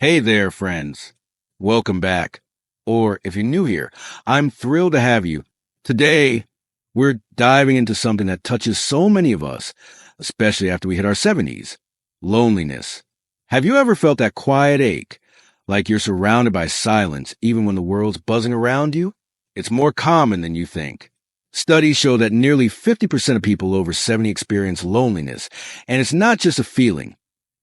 Hey there, friends. Welcome back. Or if you're new here, I'm thrilled to have you. Today, we're diving into something that touches so many of us, especially after we hit our 70s, loneliness. Have you ever felt that quiet ache, like you're surrounded by silence even when the world's buzzing around you? It's more common than you think. Studies show that nearly 50% of people over 70 experience loneliness, and it's not just a feeling.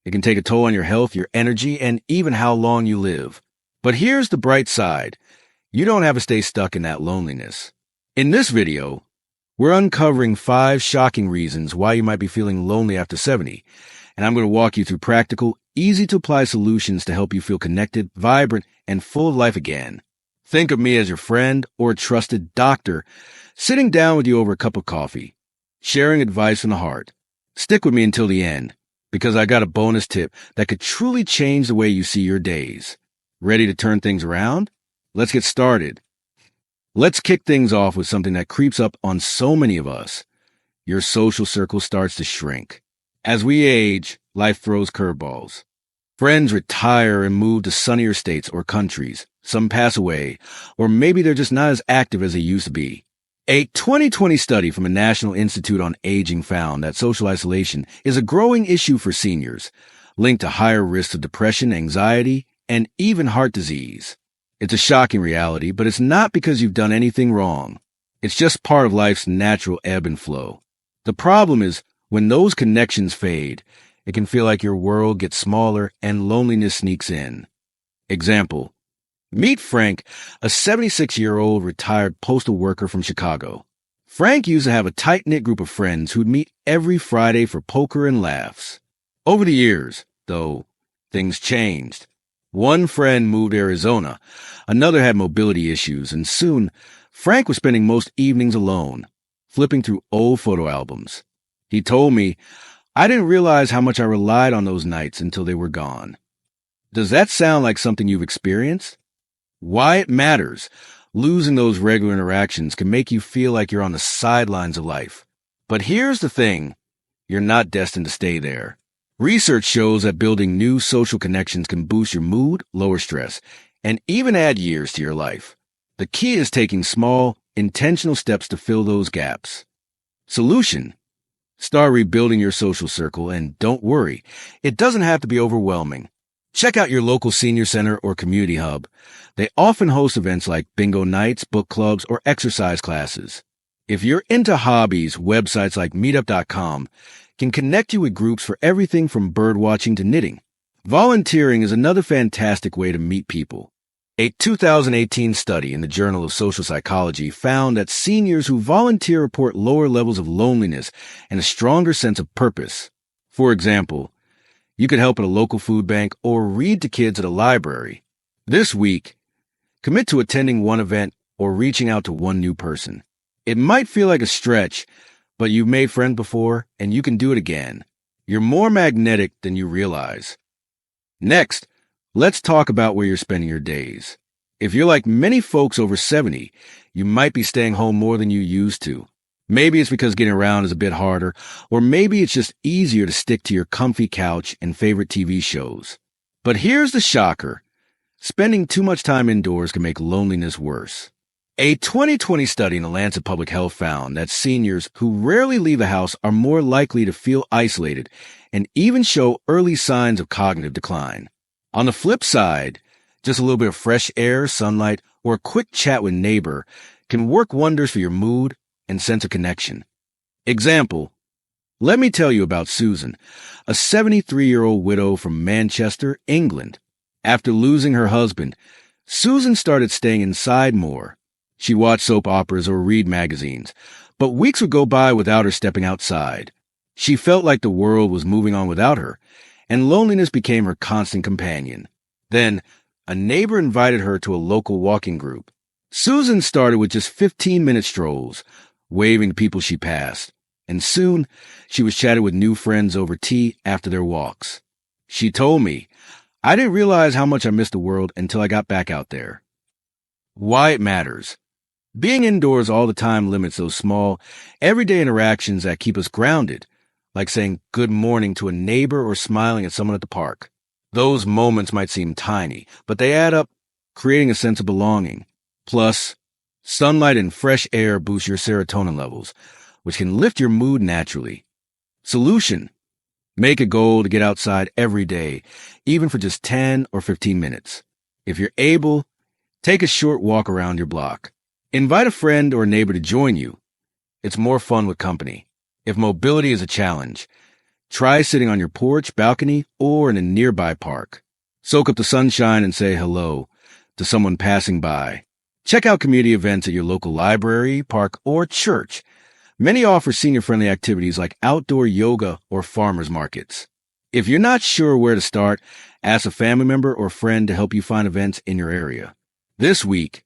It can take a toll on your health, your energy, and even how long you live. But here's the bright side. You don't have to stay stuck in that loneliness. In this video, we're uncovering 5 shocking reasons why you might be feeling lonely after 70, and I'm going to walk you through practical, easy-to-apply solutions to help you feel connected, vibrant, and full of life again. Think of me as your friend or a trusted doctor sitting down with you over a cup of coffee, sharing advice from the heart. Stick with me until the end, because I got a bonus tip that could truly change the way you see your days. Ready to turn things around? Let's get started. Let's kick things off with something that creeps up on so many of us. Your social circle starts to shrink. As we age, life throws curveballs. Friends retire and move to sunnier states or countries. Some pass away, or maybe they're just not as active as they used to be. A 2020 study from a National Institute on Aging found that social isolation is a growing issue for seniors, linked to higher risks of depression, anxiety, and even heart disease. It's a shocking reality, but it's not because you've done anything wrong. It's just part of life's natural ebb and flow. The problem is, when those connections fade, it can feel like your world gets smaller and loneliness sneaks in. Example. Meet Frank, a 76-year-old retired postal worker from Chicago. Frank used to have a tight-knit group of friends who'd meet every Friday for poker and laughs. Over the years, though, things changed. One friend moved to Arizona, another had mobility issues, and soon, Frank was spending most evenings alone, flipping through old photo albums. He told me, "I didn't realize how much I relied on those nights until they were gone." Does that sound like something you've experienced? Why it matters. Losing those regular interactions can make you feel like you're on the sidelines of life. But here's the thing. You're not destined to stay there. Research shows that building new social connections can boost your mood, lower stress, and even add years to your life. The key is taking small, intentional steps to fill those gaps. Solution. Start rebuilding your social circle, and don't worry, it doesn't have to be overwhelming. Check out your local senior center or community hub. They often host events like bingo nights, book clubs, or exercise classes. If you're into hobbies, websites like meetup.com can connect you with groups for everything from bird watching to knitting. Volunteering is another fantastic way to meet people. A 2018 study in the Journal of Social Psychology found that seniors who volunteer report lower levels of loneliness and a stronger sense of purpose. For example, you could help at a local food bank or read to kids at a library. This week, commit to attending one event or reaching out to one new person. It might feel like a stretch, but you've made friends before and you can do it again. You're more magnetic than you realize. Next, let's talk about where you're spending your days. If you're like many folks over 70, you might be staying home more than you used to. Maybe it's because getting around is a bit harder, or maybe it's just easier to stick to your comfy couch and favorite TV shows. But here's the shocker. Spending too much time indoors can make loneliness worse. A 2020 study in the Lancet Public Health found that seniors who rarely leave the house are more likely to feel isolated and even show early signs of cognitive decline. On the flip side, just a little bit of fresh air, sunlight, or a quick chat with a neighbor can work wonders for your mood and sense of connection. Example. Let me tell you about Susan, a 73-year-old widow from Manchester, England. After losing her husband, Susan started staying inside more. She watched soap operas or read magazines, but weeks would go by without her stepping outside. She felt like the world was moving on without her, and loneliness became her constant companion. Then, a neighbor invited her to a local walking group. Susan started with just 15-minute strolls, waving to people she passed, and soon she was chatting with new friends over tea after their walks. She told me, "I didn't realize how much I missed the world until I got back out there." Why it matters. Being indoors all the time limits those small, everyday interactions that keep us grounded, like saying good morning to a neighbor or smiling at someone at the park. Those moments might seem tiny, but they add up, creating a sense of belonging. Plus, sunlight and fresh air boost your serotonin levels, which can lift your mood naturally. Solution: make a goal to get outside every day, even for just 10 or 15 minutes. If you're able, take a short walk around your block. Invite a friend or neighbor to join you. It's more fun with company. If mobility is a challenge, try sitting on your porch, balcony, or in a nearby park. Soak up the sunshine and say hello to someone passing by. Check out community events at your local library, park, or church. Many offer senior-friendly activities like outdoor yoga or farmers markets. If you're not sure where to start, ask a family member or friend to help you find events in your area. This week,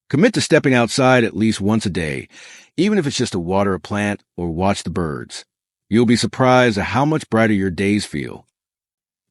commit to stepping outside at least once a day, even if it's just to water a plant or watch the birds. You'll be surprised at how much brighter your days feel.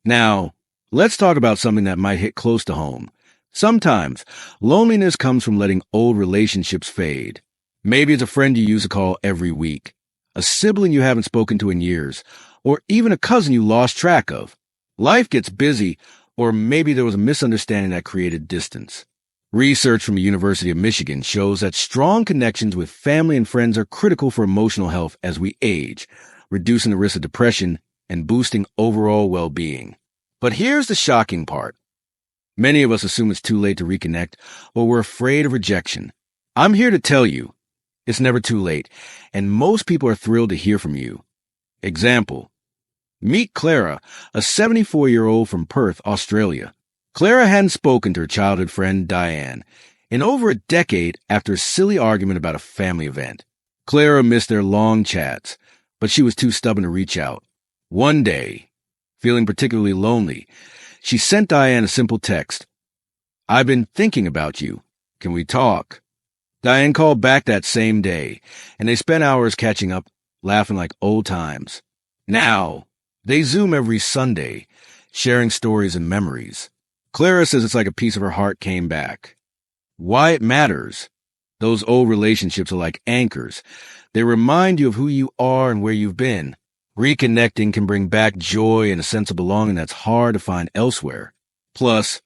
Now, let's talk about something that might hit close to home. Sometimes, loneliness comes from letting old relationships fade. Maybe it's a friend you used to call every week, a sibling you haven't spoken to in years, or even a cousin you lost track of. Life gets busy, or maybe there was a misunderstanding that created distance. Research from the University of Michigan shows that strong connections with family and friends are critical for emotional health as we age, reducing the risk of depression and boosting overall well-being. But here's the shocking part. Many of us assume it's too late to reconnect, or we're afraid of rejection. I'm here to tell you, it's never too late, and most people are thrilled to hear from you. Example: meet Clara, a 74-year-old from Perth, Australia. Clara hadn't spoken to her childhood friend Diane in over a decade after a silly argument about a family event. Clara missed their long chats, but she was too stubborn to reach out. One day, feeling particularly lonely, she sent Diane a simple text: "I've been thinking about you. Can we talk?" Diane called back that same day, and they spent hours catching up, laughing like old times. Now, they Zoom every Sunday, sharing stories and memories. Clara says it's like a piece of her heart came back. Why it matters? Those old relationships are like anchors. They remind you of who you are and where you've been. Reconnecting can bring back joy and a sense of belonging that's hard to find elsewhere. Plus,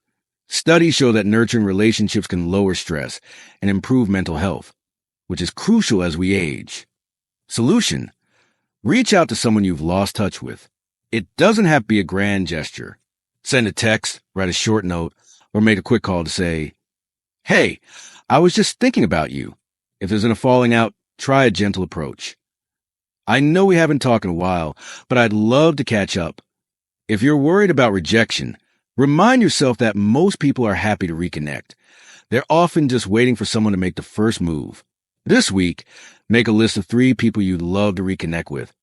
studies show that nurturing relationships can lower stress and improve mental health, which is crucial as we age. Solution: reach out to someone you've lost touch with. It doesn't have to be a grand gesture. Send a text, write a short note, or make a quick call to say, "Hey, I was just thinking about you." If there's a falling out, try a gentle approach. "I know we haven't talked in a while, but I'd love to catch up." If you're worried about rejection, remind yourself that most people are happy to reconnect. They're often just waiting for someone to make the first move. This week, make a list of 3 people you'd love to reconnect with,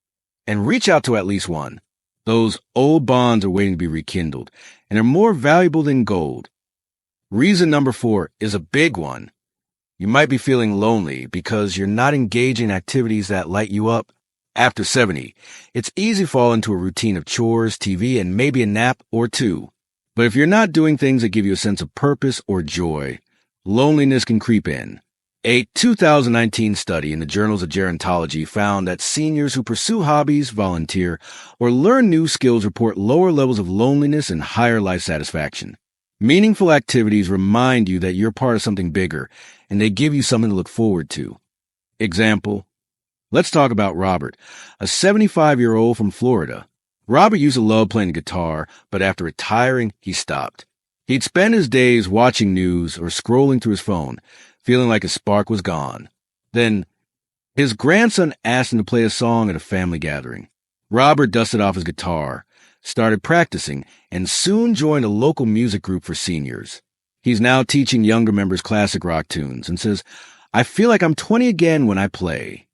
and reach out to at least one. Those old bonds are waiting to be rekindled, and are more valuable than gold. Reason number 4 is a big one. You might be feeling lonely because you're not engaging in activities that light you up. After 70, it's easy to fall into a routine of chores, TV, and maybe a nap or 2. But if you're not doing things that give you a sense of purpose or joy, loneliness can creep in. A 2019 study in the Journals of Gerontology found that seniors who pursue hobbies, volunteer, or learn new skills report lower levels of loneliness and higher life satisfaction. Meaningful activities remind you that you're part of something bigger, and they give you something to look forward to. Example: let's talk about Robert, a 75-year-old from Florida. Robert used to love playing the guitar, but after retiring, he stopped. He'd spend his days watching news or scrolling through his phone, feeling like his spark was gone. Then, his grandson asked him to play a song at a family gathering. Robert dusted off his guitar, started practicing, and soon joined a local music group for seniors. He's now teaching younger members classic rock tunes and says, "I feel like I'm 20 again when I play."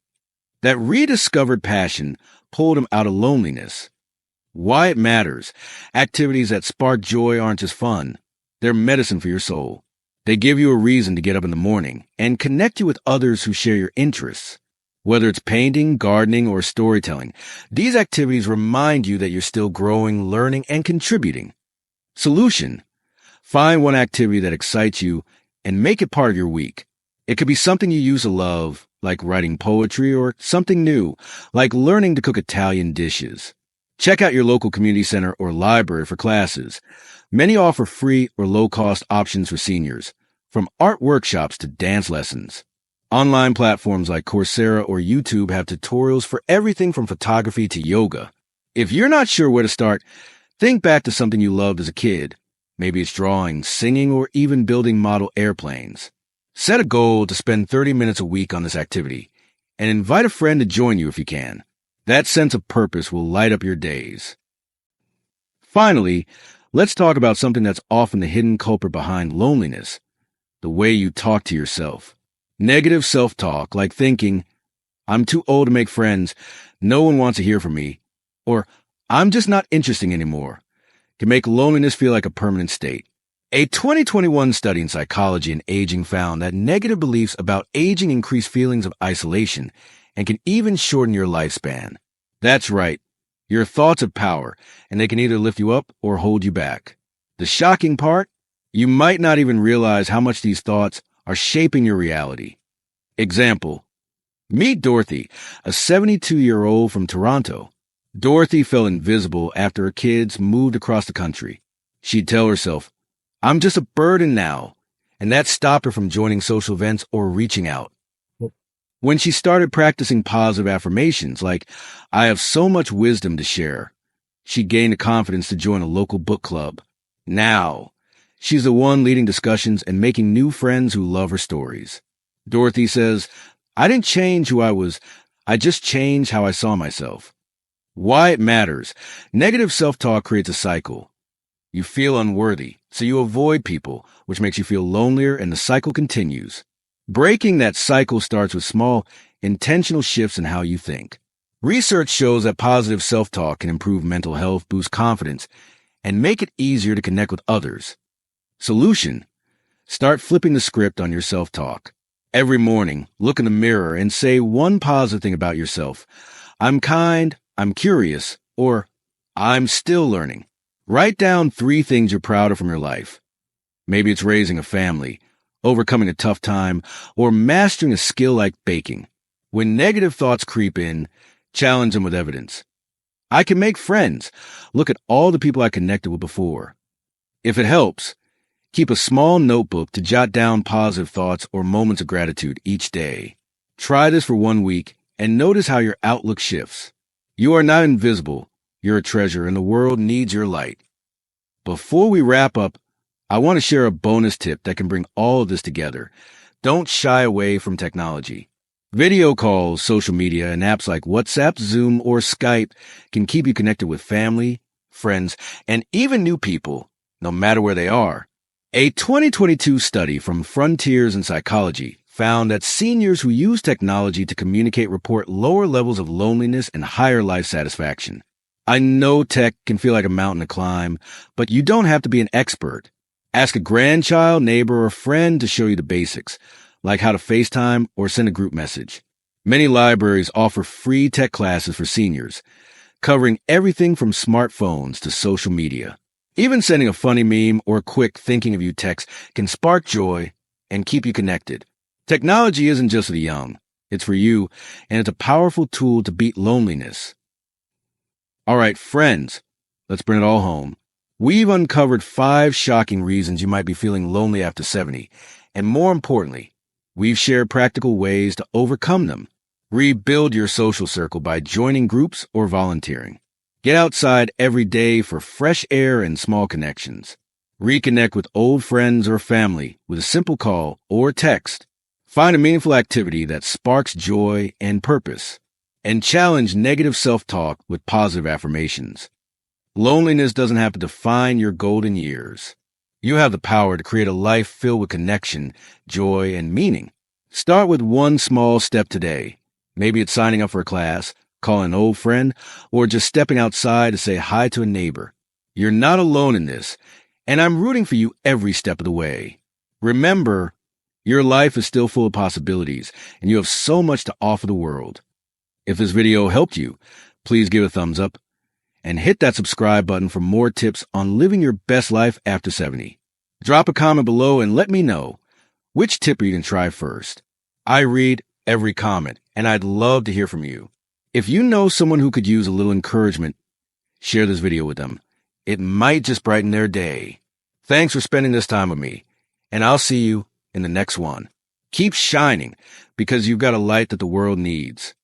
That rediscovered passion pulled him out of loneliness. Why it matters. Activities that spark joy aren't just fun. They're medicine for your soul. They give you a reason to get up in the morning and connect you with others who share your interests. Whether it's painting, gardening, or storytelling, these activities remind you that you're still growing, learning, and contributing. Solution: find one activity that excites you and make it part of your week. It could be something you used to love, like writing poetry, or something new, like learning to cook Italian dishes. Check out your local community center or library for classes. Many offer free or low-cost options for seniors, from art workshops to dance lessons. Online platforms like Coursera or YouTube have tutorials for everything from photography to yoga. If you're not sure where to start, think back to something you loved as a kid. Maybe it's drawing, singing, or even building model airplanes. Set a goal to spend 30 minutes a week on this activity, and invite a friend to join you if you can. That sense of purpose will light up your days. Finally, let's talk about something that's often the hidden culprit behind loneliness: the way you talk to yourself. Negative self-talk, like thinking, "I'm too old to make friends, no one wants to hear from me," or "I'm just not interesting anymore," can make loneliness feel like a permanent state. A 2021 study in psychology and aging found that negative beliefs about aging increase feelings of isolation and can even shorten your lifespan. That's right. Your thoughts have power, and they can either lift you up or hold you back. The shocking part? You might not even realize how much these thoughts are shaping your reality. Example: meet Dorothy, a 72-year-old from Toronto. Dorothy felt invisible after her kids moved across the country. She'd tell herself, "I'm just a burden now," and that stopped her from joining social events or reaching out. When she started practicing positive affirmations like, "I have so much wisdom to share," she gained the confidence to join a local book club. Now, she's the one leading discussions and making new friends who love her stories. Dorothy says, "I didn't change who I was, I just changed how I saw myself." Why it matters: negative self-talk creates a cycle. You feel unworthy, so you avoid people, which makes you feel lonelier, and the cycle continues. Breaking that cycle starts with small, intentional shifts in how you think. Research shows that positive self-talk can improve mental health, boost confidence, and make it easier to connect with others. Solution: start flipping the script on your self-talk. Every morning, look in the mirror and say one positive thing about yourself. "I'm kind," "I'm curious," or "I'm still learning." Write down 3 things you're proud of from your life. Maybe it's raising a family, overcoming a tough time, or mastering a skill like baking. When negative thoughts creep in, challenge them with evidence. "I can make friends. Look at all the people I connected with before." If it helps, keep a small notebook to jot down positive thoughts or moments of gratitude each day. Try this for 1 week and notice how your outlook shifts. You are not invisible. You're a treasure, and the world needs your light. Before we wrap up, I want to share a bonus tip that can bring all of this together. Don't shy away from technology. Video calls, social media, and apps like WhatsApp, Zoom, or Skype can keep you connected with family, friends, and even new people, no matter where they are. A 2022 study from Frontiers in Psychology found that seniors who use technology to communicate report lower levels of loneliness and higher life satisfaction. I know tech can feel like a mountain to climb, but you don't have to be an expert. Ask a grandchild, neighbor, or friend to show you the basics, like how to FaceTime or send a group message. Many libraries offer free tech classes for seniors, covering everything from smartphones to social media. Even sending a funny meme or a quick thinking of you text can spark joy and keep you connected. Technology isn't just for the young. It's for you, and it's a powerful tool to beat loneliness. All right, friends, let's bring it all home. We've uncovered 5 shocking reasons you might be feeling lonely after 70, and more importantly, we've shared practical ways to overcome them. Rebuild your social circle by joining groups or volunteering. Get outside every day for fresh air and small connections. Reconnect with old friends or family with a simple call or text. Find a meaningful activity that sparks joy and purpose. And challenge negative self-talk with positive affirmations. Loneliness doesn't have to define your golden years. You have the power to create a life filled with connection, joy, and meaning. Start with one small step today. Maybe it's signing up for a class, calling an old friend, or just stepping outside to say hi to a neighbor. You're not alone in this, and I'm rooting for you every step of the way. Remember, your life is still full of possibilities, and you have so much to offer the world. If this video helped you, please give it a thumbs up and hit that subscribe button for more tips on living your best life after 70. Drop a comment below and let me know which tip you can try first. I read every comment, and I'd love to hear from you. If you know someone who could use a little encouragement, share this video with them. It might just brighten their day. Thanks for spending this time with me, and I'll see you in the next one. Keep shining, because you've got a light that the world needs.